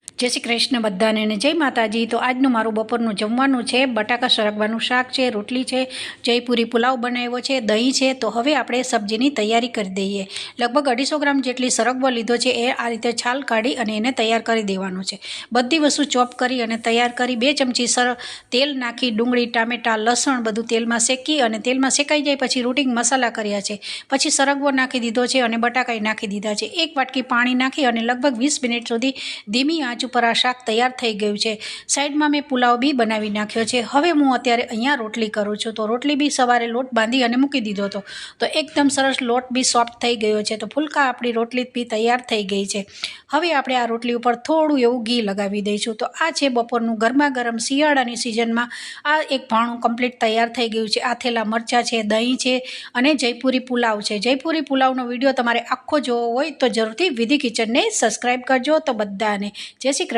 जय श्री कृष्ण बधाने ने जय माताजी। तो आजनु मारू बपोरनु जमवानुं छे बटाका सरगवानुं शाक छे, रोटली छे, जयपुरी पुलाव बनाव्यो छे, दही छे। तो हवे आपणे सब्जीनी तैयारी करी दईए। लगभग 250 ग्राम जेटली सरगवो लीधो छे ए आ रीते छाल काढी अने एने तैयार करी देवानुं छे। बधी वस्तु चॉप करी अने तैयार करी 2 चमची तेल नाखी डુંગળી टामेटा लसण बधुं तेलमां शेकी अने तेलमां शेकाई जाय पछी रूटिंग मसाला कर्या छे। पछी सरगवो नाखी दीधो छे अने बटाकाई नाखी दीधा छे। 1 वाटकी पाणी नाखी अने लगभग 20 मिनिट सुधी धीमी आंच पर आ शाक तैयार थई गयुं छे। साइडमां मैं पुलाव बी बनावी नाख्यो छे। हवे हूँ अत्यारे अहींया रोटली करूं छुं। तो रोटली बी सवारे लोट बांधी अने मूकी दीधो हतो तो एकदम सरस लोट बी सॉफ्ट थई गयो छे। तो फुलका आपणी रोटली बी तैयार थई गई छे। हवे आपणे आ रोटली उपर थोडुं एवुं घी लगावी दईशुं। तो आ छे बपोरनुं गरमा गरम शियाळानी सीजनमां आ एक भाणुं कम्प्लीट तैयार थई गयुं छे। आथेला मरचा छे, दही छे अने जयपुरी पुलाव छे। जयपुरी पुलावनो विडियो तमारे आखो जोवो होय तो जरूरथी विधि किचन ने सब्सक्राइब करजो। तो बधाने जय श्री कृष्ण।